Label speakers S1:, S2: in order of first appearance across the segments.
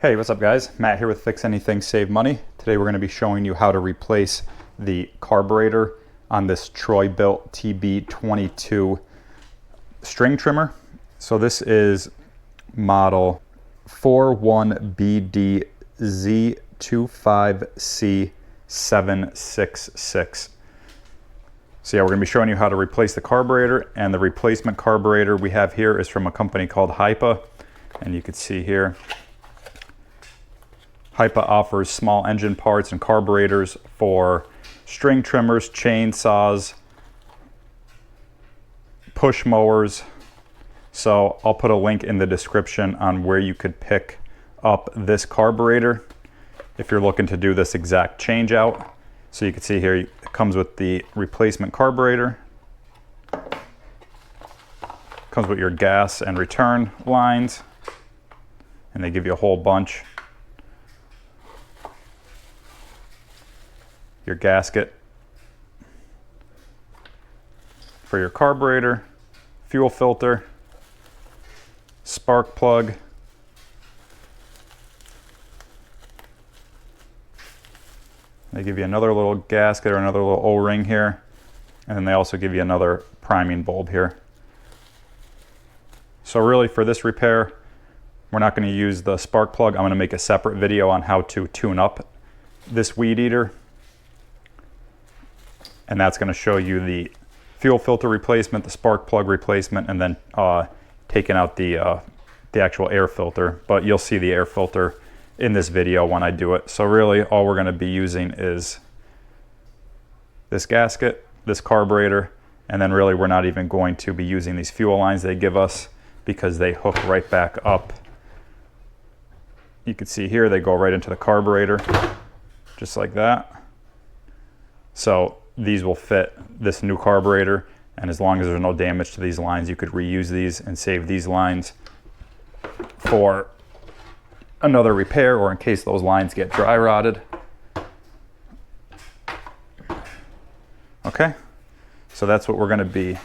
S1: Hey, what's up guys? Matt here with Fix Anything Save Money. Today we're going to be showing you how to replace the carburetor on this Troy-Bilt TB22 string trimmer. So this is model 41BDZ25C766. So yeah, we're going to be showing you how to replace the carburetor, and the replacement carburetor we have here is from a company called HIPA, and you can see here HIPA offers small engine parts and carburetors for string trimmers, chainsaws, push mowers. So I'll put a link in the description on where you could pick up this carburetor if you're looking to do this exact change out. So you can see here it comes with the replacement carburetor, comes with your gas and return lines, and they give you a whole bunch. Your gasket for your carburetor, fuel filter, spark plug, they give you another little gasket or another little O-ring here, and then they also give you another priming bulb here. So really for this repair, we're not going to use the spark plug. I'm going to make a separate video on how to tune up this weed eater. And that's going to show you the fuel filter replacement, the spark plug replacement, and then taking out the actual air filter. But you'll see the air filter in this video when I do it. So really all we're going to be using is this gasket, this carburetor, and then really we're not even going to be using these fuel lines they give us because they hook right back up. You can see here they go right into the carburetor, just like that. So these will fit this new carburetor, and as long as there's no damage to these lines, you could reuse these and save these lines for another repair or in case those lines get dry rotted. Okay, so that's what we're going to be,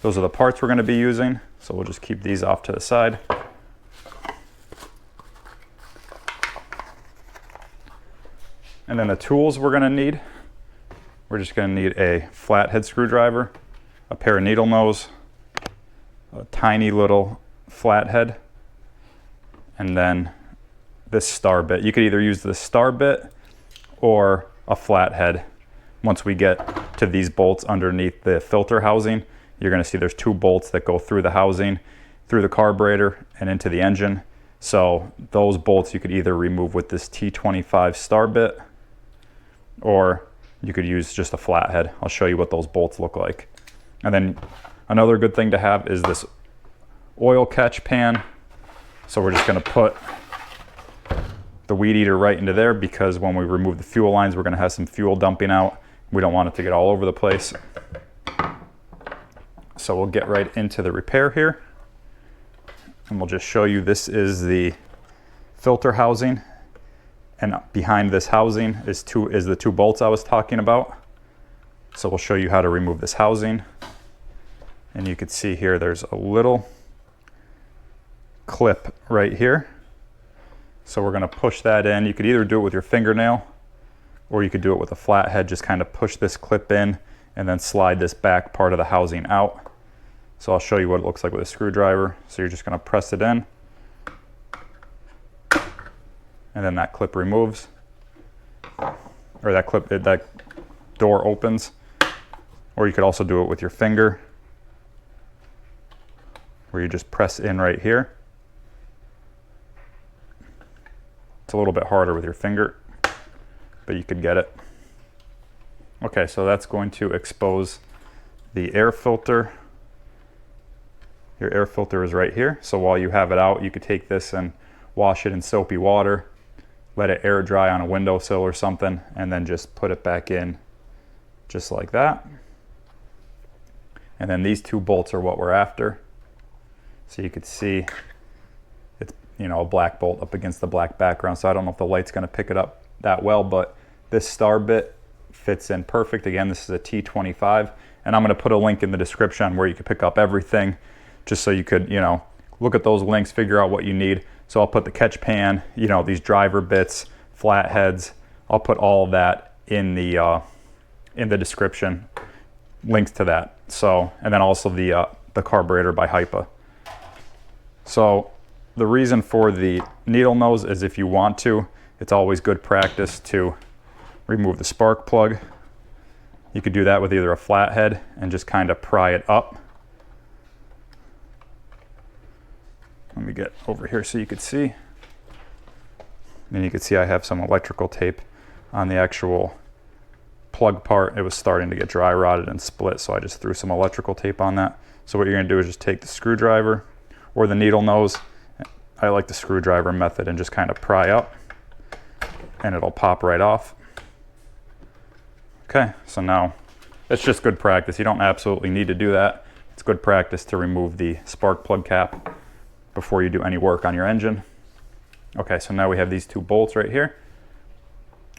S1: those are the parts we're going to be using. So we'll just keep these off to the side. And then the tools we're going to need. We're just going to need a flathead screwdriver, a pair of needle nose, a tiny little flathead, and then this star bit. You could either use the star bit or a flathead. Once we get to these bolts underneath the filter housing, you're going to see there's two bolts that go through the housing, through the carburetor and into the engine. So those bolts you could either remove with this T25 star bit, or you could use just a flathead. I'll show you what those bolts look like. And then another good thing to have is this oil catch pan. So we're just going to put the weed eater right into there because when we remove the fuel lines, we're going to have some fuel dumping out. We don't want it to get all over the place. So we'll get right into the repair here. And we'll just show you, this is the filter housing. And behind this housing is the two bolts I was talking about. So we'll show you how to remove this housing. And you can see here there's a little clip right here. So we're going to push that in. You could either do it with your fingernail or you could do it with a flathead. Just kind of push this clip in and then slide this back part of the housing out. So I'll show you what it looks like with a screwdriver. So you're just going to press it in, and then that clip removes, or that door opens. Or you could also do it with your finger, where you just press in right here. It's a little bit harder with your finger, but you could get it. Okay, so that's going to expose the air filter. Your air filter is right here. So while you have it out, you could take this and wash it in soapy water, let it air dry on a windowsill or something, and then just put it back in just like that. And then these two bolts are what we're after. So you could see it's, you know, a black bolt up against the black background. So I don't know if the light's going to pick it up that well, but this star bit fits in perfect. Again, this is a T25, and I'm going to put a link in the description where you can pick up everything, just so you could, you know, look at those links, figure out what you need. So I'll put the catch pan, you know, these driver bits, flatheads, I'll put all of that in the description, links to that. So, and then also the carburetor by HIPA. So the reason for the needle nose is if you want to, it's always good practice to remove the spark plug. You could do that with either a flathead and just kind of pry it up. Let me get over here so you could see. And you can see I have some electrical tape on the actual plug part. It was starting to get dry rotted and split, so I just threw some electrical tape on that. So what you're gonna do is just take the screwdriver or the needle nose. I like the screwdriver method, and just kind of pry up and it'll pop right off. Okay, so now it's just good practice. You don't absolutely need to do that. It's good practice to remove the spark plug cap before you do any work on your engine. Okay, so now we have these two bolts right here.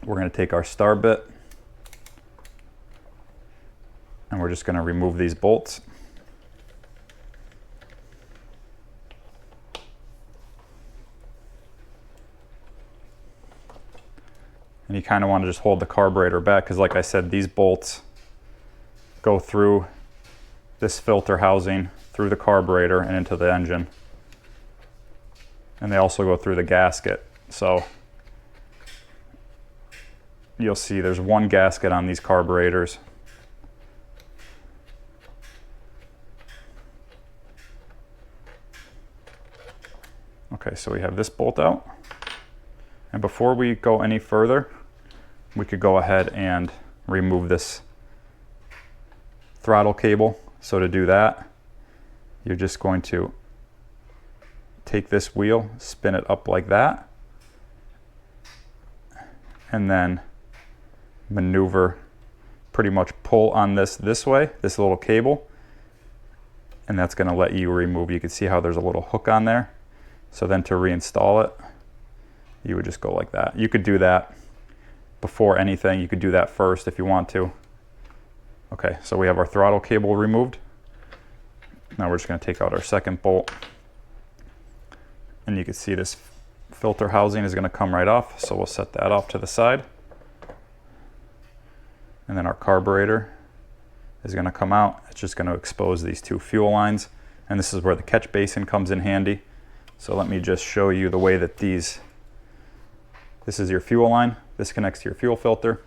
S1: We're going to take our star bit and we're just going to remove these bolts. And you kind of want to just hold the carburetor back because, like I said, these bolts go through this filter housing, through the carburetor and into the engine. And they also go through the gasket. So you'll see there's one gasket on these carburetors. Okay, so we have this bolt out. And before we go any further, we could go ahead and remove this throttle cable. So to do that, you're just going to take this wheel, spin it up like that, and then maneuver, pretty much pull on this way, this little cable, and that's going to let you remove. You can see how there's a little hook on there. So then to reinstall it, you would just go like that. You could do that before anything. You could do that first if you want to. Okay, so we have our throttle cable removed. Now we're just going to take out our second bolt. And you can see this filter housing is going to come right off. So we'll set that off to the side. And then our carburetor is going to come out. It's just going to expose these two fuel lines. And this is where the catch basin comes in handy. So let me just show you the way that this is your fuel line. This connects to your fuel filter.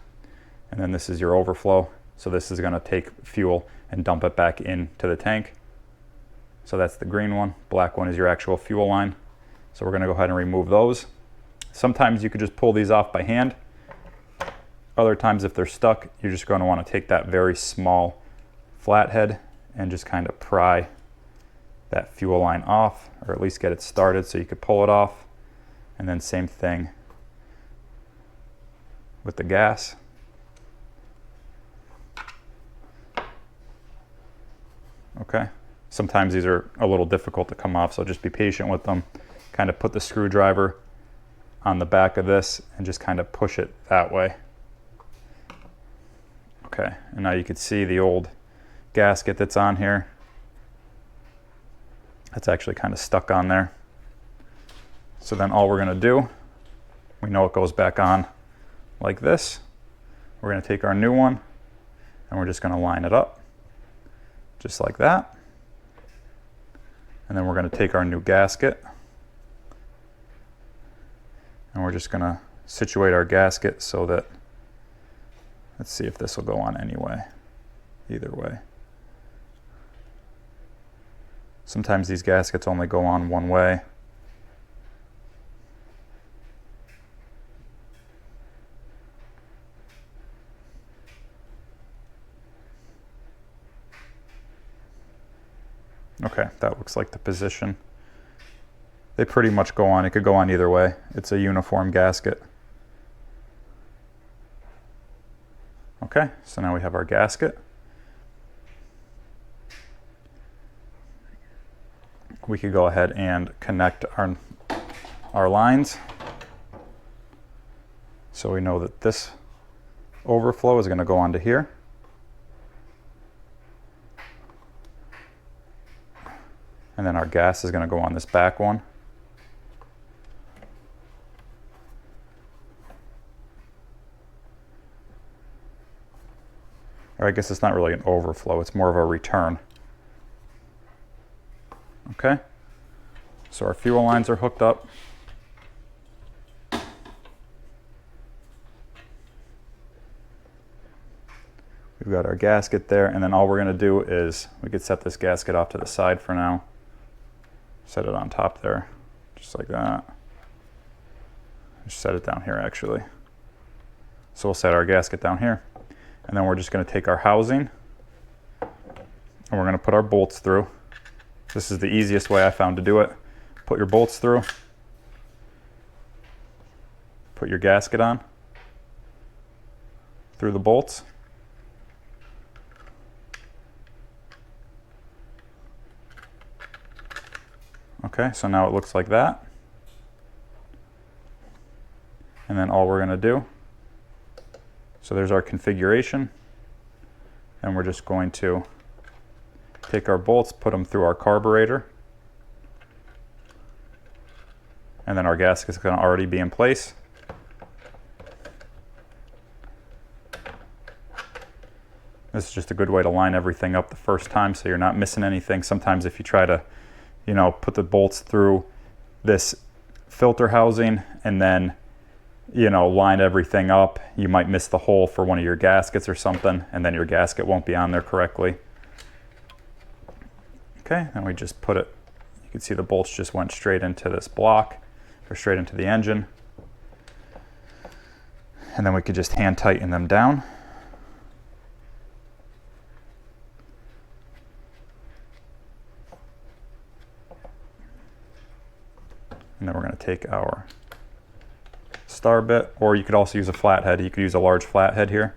S1: And then this is your overflow. So this is going to take fuel and dump it back into the tank. So that's the green one. Black one is your actual fuel line. So we're going to go ahead and remove those. Sometimes you could just pull these off by hand. Other times, if they're stuck, you're just going to want to take that very small flathead and just kind of pry that fuel line off, or at least get it started so you could pull it off. And then same thing with the gas. Okay. Sometimes these are a little difficult to come off, so just be patient with them. Kind of put the screwdriver on the back of this and just kind of push it that way. Okay, and now you can see the old gasket that's on here. That's actually kind of stuck on there. So then all we're going to do, we know it goes back on like this. We're going to take our new one and we're just going to line it up just like that. And then we're going to take our new gasket and we're just going to situate our gasket so that, let's see if this will go on anyway, either way. Sometimes these gaskets only go on one way. Okay, that looks like the position. They pretty much go on. It could go on either way. It's a uniform gasket. Okay, so now we have our gasket. We could go ahead and connect our lines. So we know that this overflow is going to go onto here. And then our gas is going to go on this back one. or I guess it's not really an overflow, it's more of a return. Okay, so our fuel lines are hooked up. We've got our gasket there, and then all we're going to do is we could set this gasket off to the side for now. Set it on top there, just like that. Just set it down here actually. So we'll set our gasket down here, and then we're just going to take our housing and we're going to put our bolts through. This is the easiest way I found to do it. Put your bolts through, put your gasket on through the bolts. Okay, so now it looks like that. And then all we're going to do, so there's our configuration, and we're just going to take our bolts, put them through our carburetor, and then our gasket is going to already be in place. This is just a good way to line everything up the first time so you're not missing anything. Sometimes if you try to, you know, put the bolts through this filter housing and then, you know, line everything up, you might miss the hole for one of your gaskets or something, and then your gasket won't be on there correctly. Okay, and we just put it, you can see the bolts just went straight into this block, or straight into the engine. And then we could just hand tighten them down. And then we're going to take our star bit, or you could also use a flathead. You could use a large flathead here.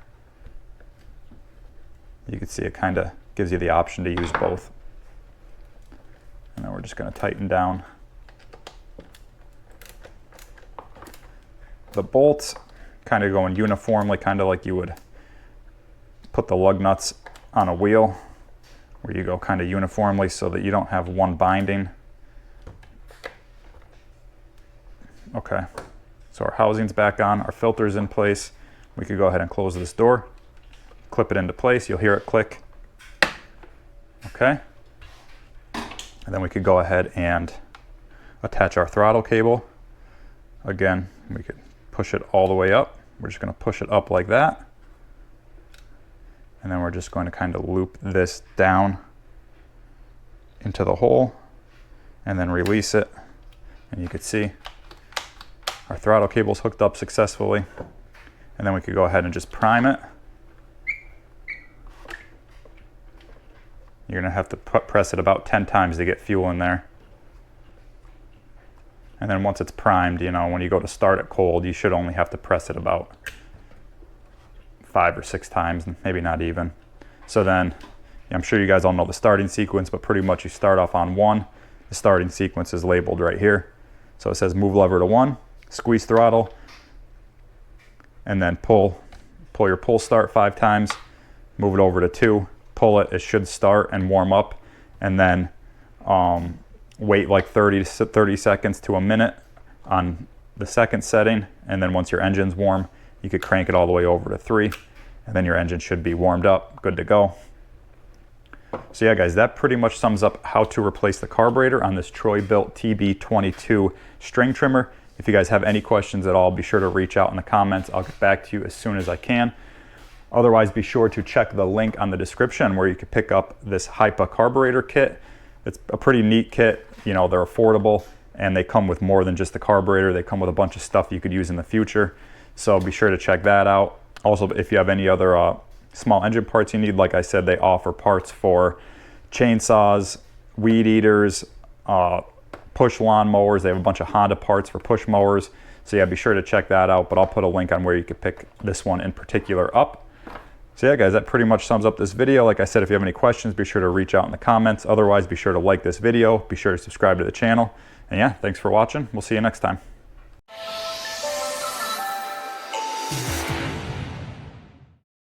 S1: You can see it kind of gives you the option to use both. And then we're just going to tighten down the bolts, kind of going uniformly, kind of like you would put the lug nuts on a wheel, where you go kind of uniformly so that you don't have one binding. Okay, so our housing's back on, our filter's in place. We could go ahead and close this door, clip it into place. You'll hear it click. Okay, and then we could go ahead and attach our throttle cable. Again, we could push it all the way up. We're just going to push it up like that. And then we're just going to kind of loop this down into the hole and then release it. And you can see our throttle cable's hooked up successfully. And then we could go ahead and just prime it. You're going to have to press it about 10 times to get fuel in there. And then once it's primed, you know, when you go to start it cold, you should only have to press it about 5 or 6 times, maybe not even. So then, I'm sure you guys all know the starting sequence, but pretty much you start off on 1. The starting sequence is labeled right here. So it says move lever to 1, squeeze throttle, and then pull your pull start 5 times, move it over to 2, pull it, it should start and warm up, and then wait like 30 seconds to a minute on the second setting, and then once your engine's warm, you could crank it all the way over to 3, and then your engine should be warmed up, good to go. So yeah guys, that pretty much sums up how to replace the carburetor on this Troy-Bilt TB22 string trimmer. If you guys have any questions at all, be sure to reach out in the comments. I'll get back to you as soon as I can. Otherwise, be sure to check the link on the description where you can pick up this HIPA carburetor kit. It's a pretty neat kit. You know, they're affordable and they come with more than just the carburetor. They come with a bunch of stuff you could use in the future. So be sure to check that out. Also, if you have any other small engine parts you need, like I said, they offer parts for chainsaws, weed eaters, push lawn mowers. They have a bunch of Honda parts for push mowers. So yeah, be sure to check that out, but I'll put a link on where you could pick this one in particular up. So yeah guys, that pretty much sums up this video. Like I said, if you have any questions, be sure to reach out in the comments. Otherwise, be sure to like this video, be sure to subscribe to the channel. And yeah, thanks for watching. We'll see you next time.